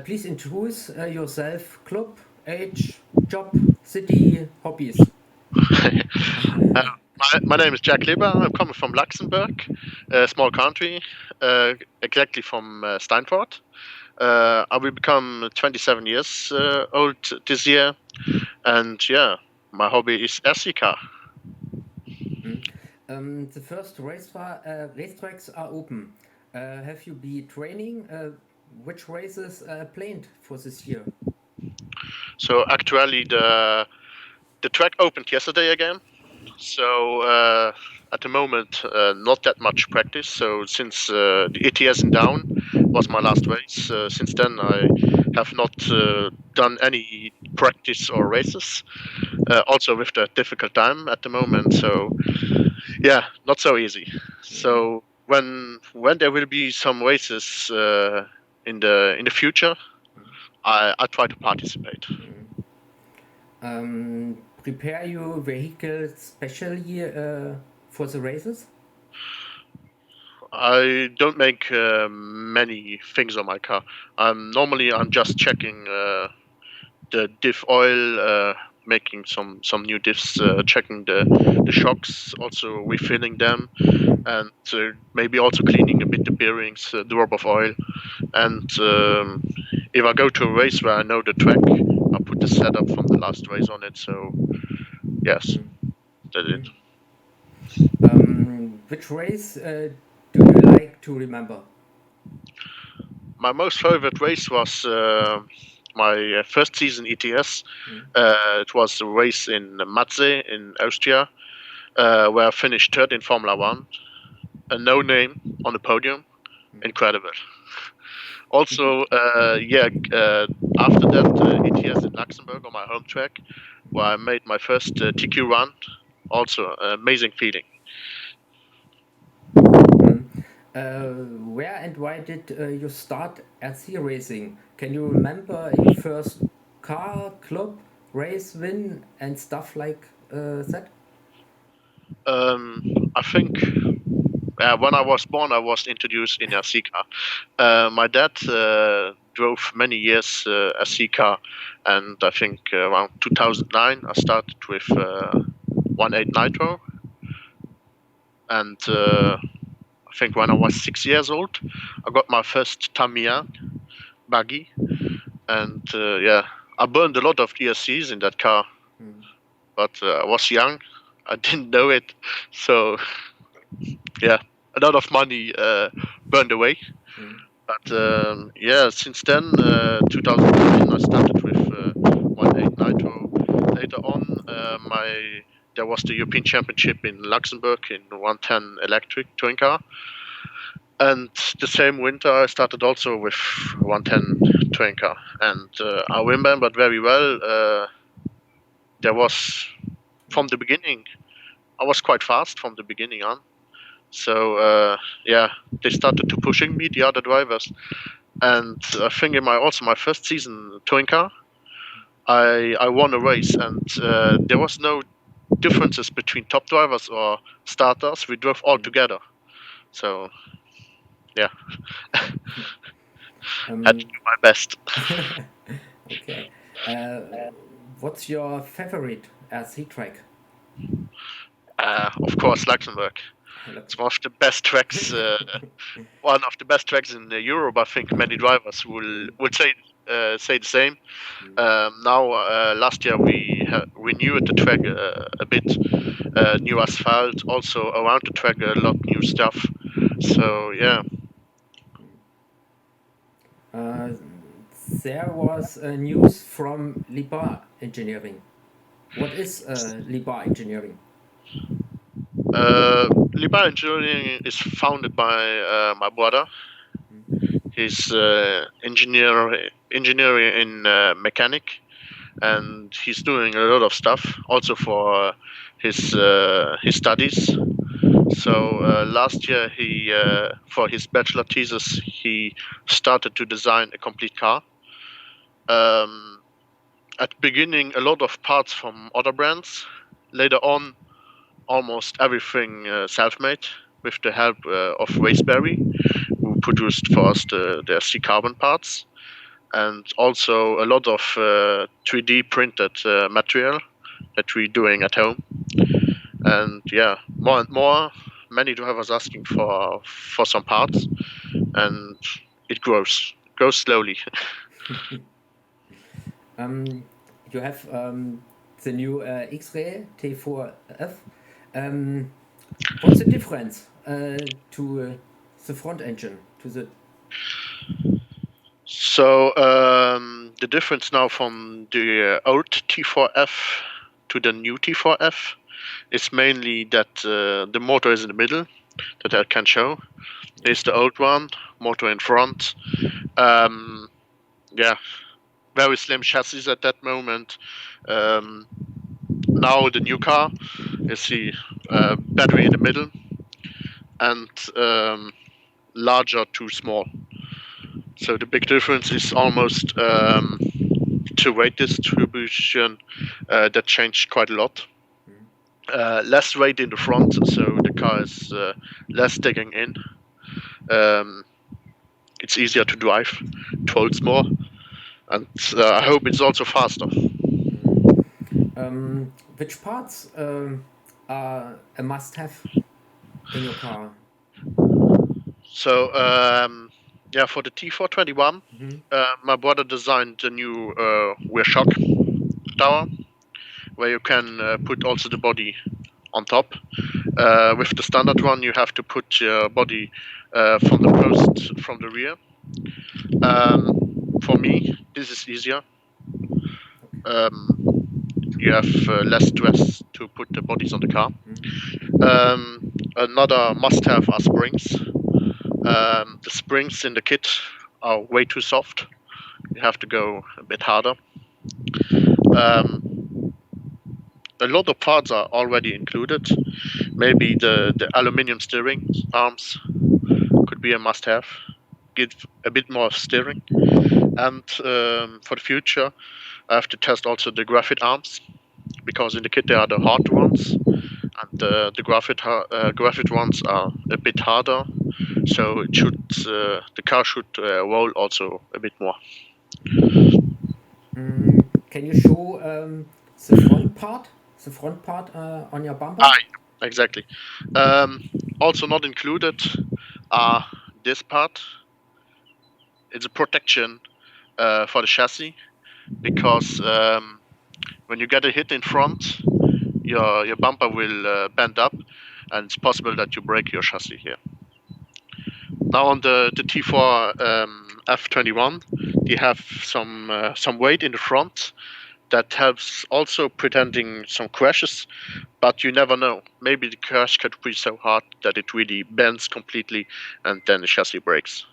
Please introduce yourself, club, age, job, city, hobbies. Uh, my name is Jacques Libar. I'm coming from Luxembourg, a small country, exactly from Steinfurt. I will become 27 years old this year, and yeah, my hobby is RC car. Mm. The first racetracks are open. Have you been training? Which races planned for this year? So actually, the track opened yesterday again. So at the moment, not that much practice. So since the ETS in down was my last race, since then I have not done any practice or races. Also with the difficult time at the moment. So yeah, not so easy. Mm. So when there will be some races in the future, I try to participate. Mm. Prepare your vehicle specially for the races? I don't make many things on my car. I'm just checking the diff oil, making some new diffs, checking the shocks, also refilling them, and maybe also cleaning a bit the bearings, the rub of oil. And if I go to a race where I know the track, I put the setup from the last race on it. So yes, Mm. that's it. Mm. Which race do you like to remember? My most favorite race was my first season ETS. Mm. It was a race in Matze in Austria, where I finished third in Formula One. A no name on the podium. Incredible. Also, after that, ETS in Luxembourg on my home track, where I made my first TQ run. Also, amazing feeling. Mm. Where and why did you start RC racing? Can you remember your first car, club, race win, and stuff like that? I think when I was born, I was introduced in a C car. My dad drove many years a C car, and I think around 2009 I started with 1.8 Nitro, and I think when I was 6 years old, I got my first Tamiya buggy, and yeah, I burned a lot of DSCs in that car, Mm. but I was young, I didn't know it, so yeah, a lot of money burned away. Mm. But yeah, since then, 2009, I started with 1.8 Nitro. Later on, there was the European Championship in Luxembourg in 110 electric touring car, and the same winter I started also with 110 touring car. And I remembered very well. There was from the beginning. I was quite fast from the beginning on. So yeah, they started to pushing me, the other drivers. And I think in my first season touring car, I won a race, and there was no differences between top drivers or starters. We drove all Mm. together. So yeah, had to Um, do my best. okay. Uh, what's your favorite RC track? Of course, Luxembourg. It's one of the best tracks. One of the best tracks in Europe. I think many drivers will say the same. Mm. Now, last year we renewed the track a bit, new asphalt, also around the track a lot new stuff. So yeah, Uh, there was news from Libar Engineering. What is Libar Engineering? Libar Engineering is founded by my brother. Mm. He's engineer in mechanic, and he's doing a lot of stuff also for his studies. So last year, he for his bachelor thesis, he started to design a complete car. Um, at the beginning, a lot of parts from other brands. Later on, almost everything self-made with the help of Raspberry, who produced for us the C carbon parts. and also a lot of 3D printed material that we're doing at home. And yeah, more and more, many drivers asking for some parts, and it grows slowly. You have the new X-Ray T4F. What's the difference to the front engine, to the So the difference now from the old T4F to the new T4F is mainly that the motor is in the middle, that I can show. There's the old one, motor in front. Um, yeah, very slim chassis at that moment. Um, Now the new car is the battery in the middle and larger to small. So the big difference is almost to weight distribution that changed quite a lot. Less weight in the front, so the car is less digging in. Um, it's easier to drive, it holds more, and I hope it's also faster. which parts are a must-have in your car? So yeah, for the T421, my brother designed a new rear shock tower where you can put also the body on top. With the standard one, you have to put your body from the post from the rear. For me, this is easier. Um, you have less stress to put the bodies on the car. Another must-have are springs. The springs in the kit are way too soft. You have to go a bit harder. A lot of parts are already included. Maybe the aluminium steering arms could be a must-have. Give a bit more steering. And for the future, I have to test also the graphite arms because in the kit they are the hard ones, and the graphite ones are a bit harder. So it should the car should roll also a bit more. Can you show the front part on your bumper? Ah, exactly. Also not included are this part. It's a protection for the chassis because when you get a hit in front, your bumper will bend up, and it's possible that you break your chassis here. Now on the T4 F21, they have some weight in the front that helps also preventing some crashes, but you never know. Maybe the crash could be so hard that it really bends completely, and then the chassis breaks.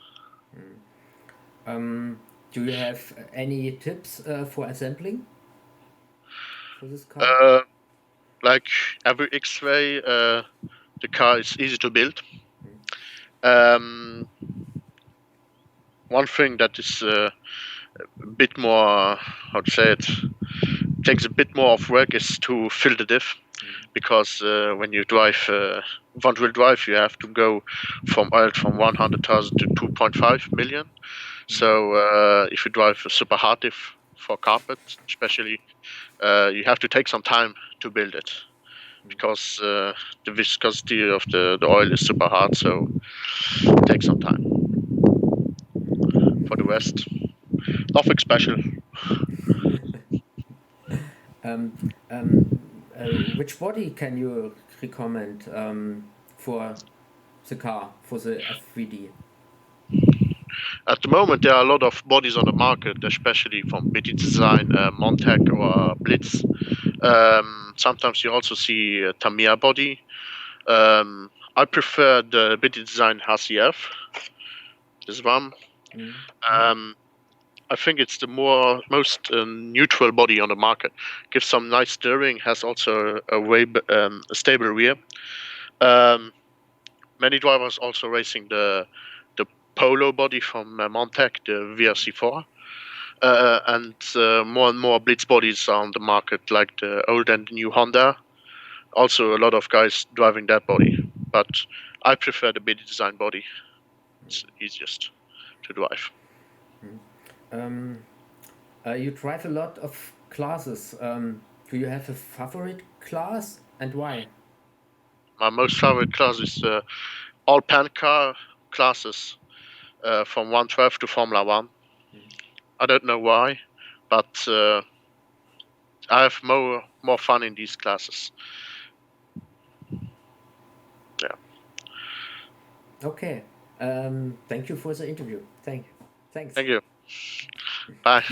Do you have any tips for assembling for this car? Like every X-ray, the car is easy to build. Um, One thing that is a bit more, how to say it, takes a bit more of work is to fill the diff, because when you drive front-wheel drive, you have to go from oil from 100,000 to 2.5 million. So if you drive a super hard diff for carpet, especially, you have to take some time to build it because the viscosity of the oil is super hard. So it takes some time. For the rest, nothing special. Which body can you recommend for the car, for the F3D? At the moment, there are a lot of bodies on the market, especially from BT Design, Montec, or Blitz. Sometimes you also see a Tamiya body. I prefer the BT Design HCF, this one. I think it's the most neutral body on the market. Gives some nice steering, has also a stable rear. Many drivers also racing the Polo body from Montec, the VRC4. And more and more Blitz bodies are on the market, like the old and new Honda. Also, a lot of guys driving that body, but I prefer the BD design body. It's easiest to drive. Um, you drive a lot of classes. Do you have a favorite class and why? My most favorite class is all pan car classes from 112 to Formula One. I don't know why, but I have more fun in these classes. Yeah. Okay. Thank you for the interview. Thanks. Thank you. Bye.